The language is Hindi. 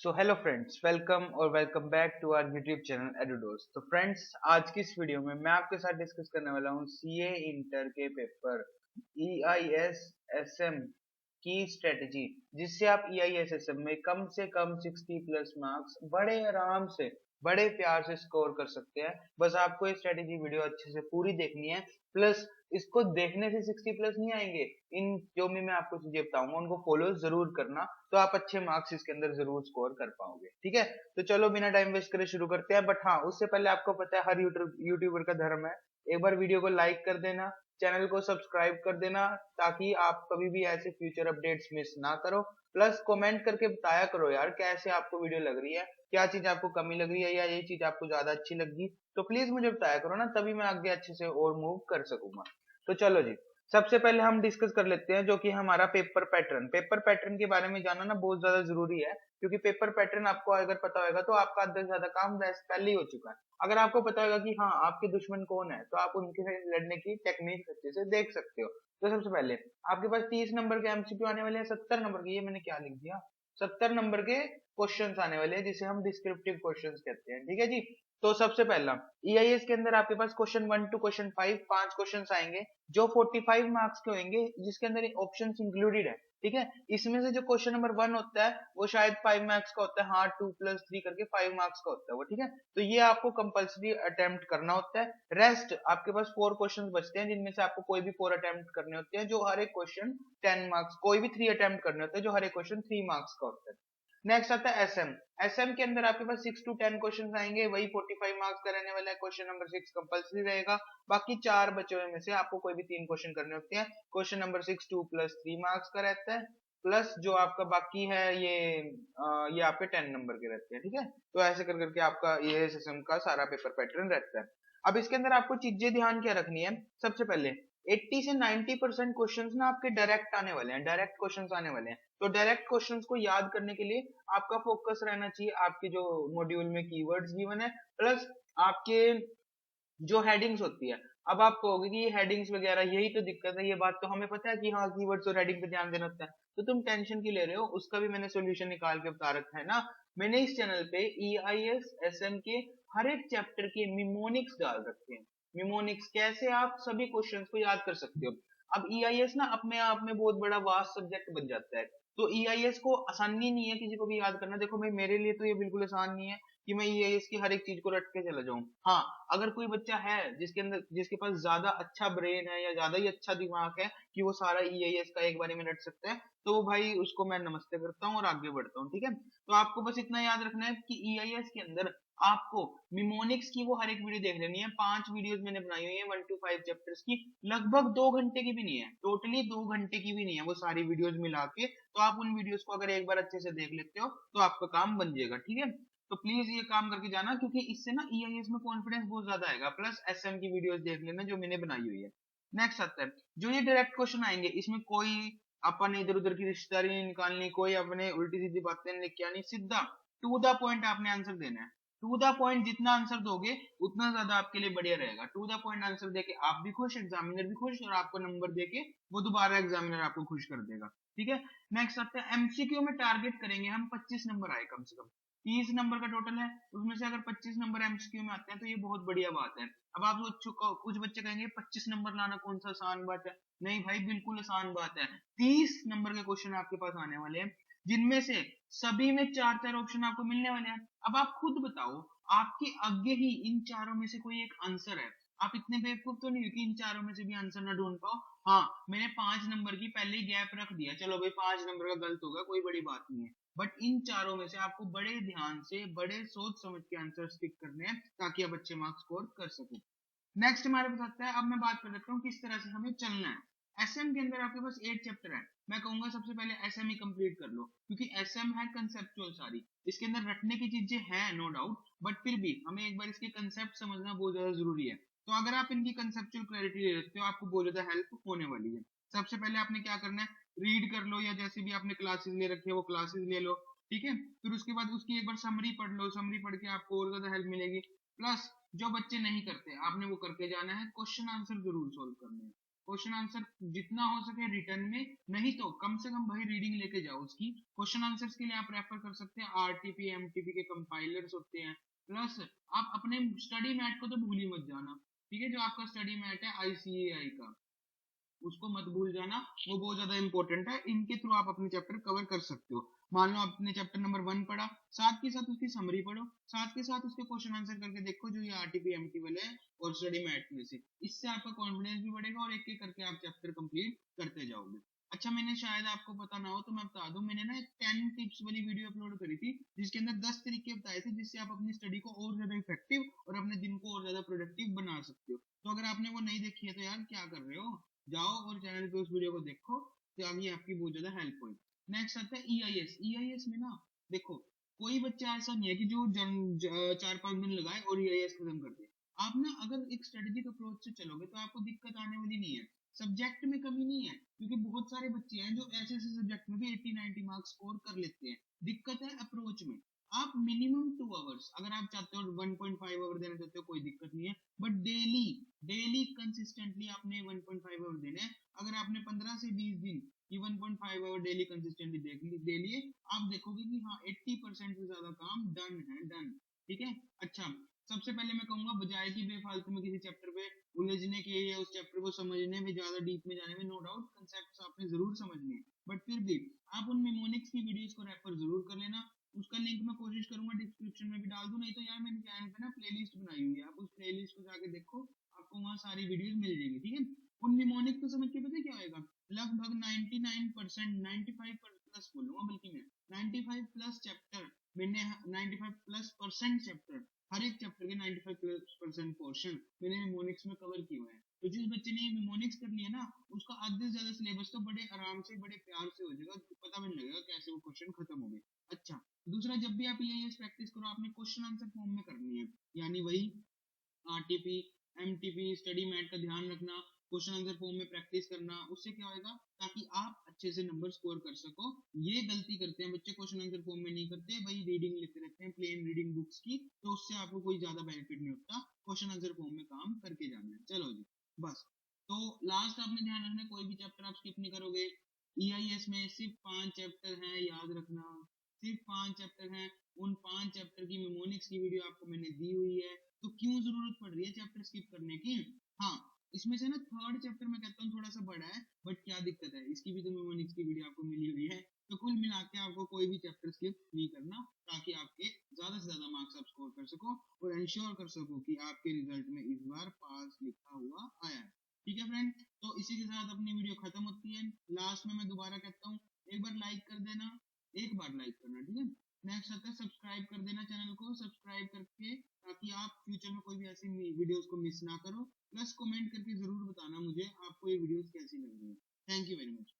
सो हेलो फ्रेंड्स, वेलकम और welcome back to our YouTube channel Edudose. तो फ्रेंड्स, आज की इस वीडियो में मैं आपके साथ डिस्कस करने वाला हूँ सीए इंटर के पेपर ईआईएस एसएम की स्ट्रेटजी, जिससे आप ईआईएस एसएम में कम से कम 60 प्लस मार्क्स बड़े आराम से, बड़े प्यार से स्कोर कर सकते हैं। बस आपको ये स्ट्रेटेजी वीडियो अच्छे से पूरी देखनी है। प्लस इसको देखने से 60 प्लस नहीं आएंगे, इन जो भी मैं आपको चीजें बताऊंगा उनको फॉलो जरूर करना, तो आप अच्छे मार्क्स इसके अंदर जरूर स्कोर कर पाओगे। ठीक है, तो चलो बिना टाइम वेस्ट करे शुरू करते हैं। बट हाँ, उससे पहले आपको पता है हर यूट्यूबर का धर्म है, एक बार वीडियो को लाइक कर देना, चैनल को सब्सक्राइब कर देना, ताकि आप कभी भी ऐसे फ्यूचर अपडेट्स मिस ना करो। प्लस कमेंट करके बताया करो यार, कैसे आपको वीडियो लग रही है, क्या चीज आपको कमी लग रही है या ये चीज आपको ज्यादा अच्छी लगी। तो प्लीज मुझे बताया करो ना, तभी मैं आगे अच्छे से और मूव कर सकूंगा। तो चलो जी, सबसे पहले हम डिस्कस कर लेते हैं जो कि हमारा पेपर पैटर्न के बारे में जानना ना बहुत ज्यादा जरूरी है, क्योंकि पेपर पैटर्न आपको अगर पता होगा तो आपका आधा से ज्यादा काम पहले ही हो चुका है। अगर आपको पता होगा कि हाँ आपके दुश्मन कौन है, तो आप उनके से लड़ने की टेक्निक अच्छे से देख सकते हो। तो सबसे पहले आपके पास 30 नंबर के एमसीक्यू आने वाले हैं, 70 नंबर के, ये मैंने क्या लिख दिया, 70 नंबर के क्वेश्चंस आने वाले हैं, जिसे हम डिस्क्रिप्टिव क्वेश्चंस कहते हैं। ठीक है जी। तो सबसे पहला ईआईएस के अंदर आपके पास क्वेश्चन 1 टू क्वेश्चन 5 5 क्वेश्चंस आएंगे, जो 45 मार्क्स के होंगे, जिसके अंदर ऑप्शंस इंक्लूडेड है। ठीक है, इसमें से जो क्वेश्चन नंबर 1 होता है वो शायद 5 मार्क्स का होता है, हाँ 2 प्लस 3 करके 5 मार्क्स का होता है वो। ठीक है, तो ये आपको कंपलसरी अटेम्प्ट करना होता है। रेस्ट आपके पास 4 क्वेश्चंस बचते हैं, जिनमें से आपको कोई भी 4 अटेम्प्ट करने होते हैं, जो हर एक क्वेश्चन 10 मार्क्स, कोई भी 3 अटेम्प्ट करने होते हैं, जो हर एक क्वेश्चन 3 मार्क्स का होता है। नेक्स्ट आता है एसएम। एसएम के अंदर आपके पास 6 टू 10 क्वेश्चन आएंगे, वही 45 मार्क्स का रहने वाला है। क्वेश्चन नंबर 6 कंपलसरी रहेगा, बाकी 4 बचे हुए में से आपको कोई भी 3 क्वेश्चन करने होते हैं। क्वेश्चन नंबर 6 2 प्लस 3 मार्क्स का रहता है, प्लस जो आपका बाकी है ये आपके 10 नंबर के रहते हैं। ठीक है, तो ऐसे कर करके आपका ये एसएम का सारा पेपर पैटर्न रहता है। अब इसके अंदर आपको चीजें ध्यान क्या रखनी है, सबसे पहले 80 से 90% क्वेश्चंस ना आपके डायरेक्ट आने वाले हैं, डायरेक्ट क्वेश्चंस आने वाले हैं। तो डायरेक्ट क्वेश्चंस को याद करने के लिए आपका फोकस रहना चाहिए आपके जो मॉड्यूल में कीवर्ड्स गिवन है, प्लस आपके जो हेडिंग्स होती है। अब आप कहोगे कि ये हेडिंग्स वगैरह यही तो दिक्कत है, ये बात तो हमें पता है कि हाँ कीवर्ड्स और हेडिंग पे ध्यान देना होता है, तो तुम टेंशन क्यों ले रहे हो, उसका भी मैंने सोल्यूशन निकाल के बता रखा है ना। मैंने इस चैनल पे ईआईएस एसएम के हर एक चैप्टर के मिमोनिक्स डाल रखे हैं। मिमोनिक्स कैसे आप सभी क्वेश्चंस को याद कर सकते हो। अब ईआईएस ना अपने आप में बहुत बड़ा वास्ट सब्जेक्ट बन जाता है, तो ईआईएस को आसानी नहीं है किसी को भी याद करना। देखो भाई, मेरे लिए तो ये बिल्कुल आसान नहीं है कि मैं ईआईएस की हर एक चीज को रट के चला जाऊं। हाँ, अगर कोई बच्चा है जिसके पास ज्यादा अच्छा ब्रेन है या ज्यादा ही अच्छा दिमाग है कि वो सारा ईआईएस का एक बारे में रट सकता है, तो वो भाई उसको मैं नमस्ते करता हूँ और आगे बढ़ता हूँ। ठीक है, तो आपको बस इतना याद रखना है कि ईआईएस के अंदर आपको मिमोनिक्स की वो हर एक वीडियो देख लेनी है। 5 वीडियोस मैंने बनाई हुई है 1 to 5 चैप्टर्स की, लगभग 2 घंटे की भी नहीं है, टोटली 2 घंटे की भी नहीं है वो सारी वीडियोस मिला के। तो आप उन वीडियोस को अगर एक बार अच्छे से देख लेते हो तो आपका काम बन जाएगा। ठीक है, तो प्लीज ये काम करके जाना, क्योंकि इससे ना ईआईएस में कॉन्फिडेंस बहुत ज्यादा आएगा। प्लस एसएम की वीडियोस देख लेना जो मैंने बनाई हुई है। नेक्स्ट आता है जो ये डायरेक्ट क्वेश्चन आएंगे, इसमें कोई अपन इधर उधर की रिश्तेदारी नहीं निकालनी, कोई अपने उल्टी सीधी बातें लेके आनी, सीधा टू द पॉइंट आपने आंसर देना है। टू द पॉइंट जितना आंसर दोगे उतना ज्यादा आपके लिए बढ़िया रहेगा। टू द पॉइंट आंसर देके आप भी खुश, एग्जामिनर भी खुश, और आपको नंबर देके वो दोबारा एग्जामिनर आपको खुश कर देगा। ठीक है, नेक्स्ट आता है एमसीक्यू में टारगेट करेंगे हम 25 नंबर आए कम से कम। 30 नंबर का टोटल है, उसमें से अगर 25 नंबर एमसीक्यू में आते हैं तो ये बहुत बढ़िया बात है। अब आप कुछ बच्चे कहेंगे 25 नंबर लाना कौन सा आसान बात है, नहीं भाई बिल्कुल आसान बात है। 30 नंबर के क्वेश्चन आपके पास आने वाले हैं, जिनमें से सभी में 4 ऑप्शन आपको मिलने वाले हैं। अब आप खुद बताओ, आपके आगे ही इन चारों में से कोई एक आंसर है, आप इतने बेवकूफ तो नहीं हो कि इन चारों में से भी आंसर ना ढूंढ पाओ। हाँ, मैंने 5 नंबर की पहले ही गैप रख दिया, चलो भाई 5 नंबर का गलत होगा, कोई बड़ी बात नहीं है। बट इन चारों में से आपको बड़े ध्यान से, बड़े सोच समझ के आंसर टिक करने हैं, ताकि आप अच्छे मार्क्स स्कोर कर सको। नेक्स्ट हमारे पास आता है, अब मैं बात कर लेता हूँ किस तरह से हमें चलना है। एसएम के अंदर आपके पास 8 चैप्टर है, मैं कहूंगा सबसे पहले एसएम ही कंप्लीट कर लो, क्योंकि एसएम है कंसेप्चुअल सारी, इसके अंदर रटने की चीजें हैं नो डाउट, बट फिर भी हमें एक बार इसके कंसेप्ट समझना बहुत ज्यादा जरूरी है। तो अगर आप इनकी कंसेप्चुअल क्लैरिटी ले लेते हो, आपको बहुत ज्यादा हेल्प होने वाली है। सबसे पहले आपने क्या करना है, रीड कर लो, या जैसे भी आपने क्लासेस ले रखी है वो क्लासेस ले लो। ठीक है, फिर उसके बाद उसकी एक बार समरी पढ़ लो, समरी पढ़ के आपको और ज्यादा हेल्प मिलेगी। प्लस जो बच्चे नहीं करते, आपने वो करके जाना है, क्वेश्चन आंसर जरूर सोल्व करने हैं। क्वेश्चन आंसर जितना हो सके रिटर्न में, नहीं तो कम से कम भाई रीडिंग लेके जाओ उसकी। क्वेश्चन आंसर्स के लिए आप रेफर कर सकते हैं आरटीपी एमटीपी के कंपाइलर्स होते हैं, प्लस आप अपने स्टडी मैट को तो भूल ही मत जाना, ठीक है, जो आपका स्टडी मैट है आईसीएआई का, उसको मत भूल जाना, वो बहुत ज्यादा इंपॉर्टेंट है। इनके थ्रू आप अपने चैप्टर कवर कर सकते हो। मान लो आपने चैप्टर नंबर 1 पढ़ा, साथ के साथ उसकी समरी पढ़ो, साथ के साथ उसके क्वेश्चन आंसर करके देखो जो ये आरटीपी एमटी वाले हैं और स्टडी मैट में से। इससे आपका कॉन्फिडेंस भी बढ़ेगा और एक एक करके आप चैप्टर कंप्लीट करते जाओगे। अच्छा, मैंने शायद आपको पता ना हो तो मैं बता दूं, मैंने ना एक 10 टिप्स वाली वीडियो अपलोड करी थी जिसके अंदर 10 तरीके बताए थे जिससे आप अपनी स्टडी को और ज्यादा इफेक्टिव और अपने दिन को और ज्यादा प्रोडक्टिव बना सकते हो। तो अगर आपने वो नहीं देखी है तो यार क्या कर रहे हो, जाओ और चैनल पे उस वीडियो को देखो, तो आगे आपकी बहुत ज्यादा हेल्प होगी। नेक्स्ट आता है ईआईएस। ईआईएस में ना देखो, कोई बच्चा ऐसा नहीं है कि जो 4-5 दिन लगाए और ईआईएस खत्म कर दे। आप ना अगर एक स्ट्रेटेजिक अप्रोच से चलोगे तो आपको दिक्कत आने वाली नहीं है। सब्जेक्ट में कमी नहीं है, क्योंकि बहुत सारे बच्चे हैं जो ऐसे ऐसे सब्जेक्ट में भी 80-90 मार्क्स स्कोर कर लेते हैं। दिक्कत है अप्रोच में। आप मिनिमम 2 आवर्स, अगर आप चाहते हो 1.5 आवर देना चाहते हो कोई दिक्कत नहीं है, बट डेली डेली कंसिस्टेंटली आपने 1.5 आवर देने हैं। अगर आपने 15 से 20 दिन ये 1.5 आवर डेली कंसिस्टेंटली दे लिए, आप देखोगे कि हाँ 80% से ज्यादा काम डन है, डन। ठीक है। अच्छा, सबसे पहले मैं कहूंगा बजाय कि बेफालतू में किसी चैप्टर पे उलझने के या उस चैप्टर को समझने में ज्यादा डीप में जाने में, नो डाउट कंसेप्ट आपने जरूर समझने हैं, बट फिर भी आप उन मेमोनिक्स की वीडियोस को रेफर जरूर कर लेना। उसका लिंक मैं कोशिश करूंगा डिस्क्रिप्शन में भी डाल दूं, नहीं तो यार मैंने चैनल पे ना प्लेलिस्ट बनाई हुई है, आप उस प्लेलिस्ट को जाके देखो, आपको वहां सारी वीडियोस मिल जाएगी। ठीक है। उन निमोनिक को समझ के पता क्या होएगा, लगभग 99%, 95 प्लस बोलूंगा, बल्कि मैं 95 प्लस चैप्टर, मैंने 95 प्लस परसेंट चैप्टर, हर एक चैप्टर के 95 प्लस परसेंट पोर्शन मैंने निमोनिक्स में कवर किया हुआ है। तो जिस बच्चे ने निमोनिक्स कर लिया ना, उसका आधे से ज्यादा सिलेबस तो बड़े आराम से बड़े प्यार से हो जाएगा, पता भी नहीं लगेगा कैसे वो क्वेश्चन खत्म हो गए। अच्छा, दूसरा, जब भी आप ईआईएस प्रैक्टिस करो आपने क्वेश्चन आंसर फॉर्म में करनी है, यानी वही आरटीपी एमटीपी स्टडी मैट का ध्यान रखना, क्वेश्चन आंसर फॉर्म में प्रैक्टिस करना। उससे क्या होगा, ताकि आप अच्छे से नंबर स्कोर कर सको। ये गलती करते हैं बच्चे, क्वेश्चन आंसर फॉर्म में नहीं करते, वही रीडिंग लिखते रहते हैं प्लेन रीडिंग बुक्स की, तो उससे आपको कोई ज्यादा बेनिफिट नहीं होता। क्वेश्चन आंसर फॉर्म में काम करके जाना है। चलो जी, बस। तो लास्ट आपने ध्यान रखना, कोई भी चैप्टर आप स्किप नहीं करोगे। ईआईएस में सिर्फ 5 चैप्टर हैं, याद रखना, सिर्फ 5 चैप्टर हैं। उन 5 चैप्टर की मेमोनिक्स की वीडियो आपको मैंने दी हुई है, तो क्यों जरूरत पड़ रही है चैप्टर स्किप करने की। हाँ, इसमें से ना 3rd चैप्टर मैं कहता हूँ थोड़ा सा बड़ा है, बट क्या दिक्कत है, इसकी भी तो मेमोनिक्स की वीडियो आपको मिली हुई है। तो कुल मिला के आपको कोई भी चैप्टर स्किप नहीं करना, ताकि आपके ज्यादा से ज्यादा मार्क्स आप स्कोर कर सको और इंश्योर कर सको कि आपके रिजल्ट में इस बार पास लिखा हुआ आया है। ठीक है फ्रेंड, तो इसी के साथ अपनी वीडियो खत्म होती है। लास्ट में मैं दोबारा कहता हूँ, एक बार लाइक कर देना, एक बार लाइक करना, ठीक है। नेक्स्ट आता है सब्सक्राइब कर देना चैनल को, सब्सक्राइब करके, ताकि आप फ्यूचर में कोई भी ऐसी वीडियोस को मिस ना करो। प्लस कमेंट करके जरूर बताना मुझे आपको ये वीडियोस कैसी लग रही है। Thank you very much.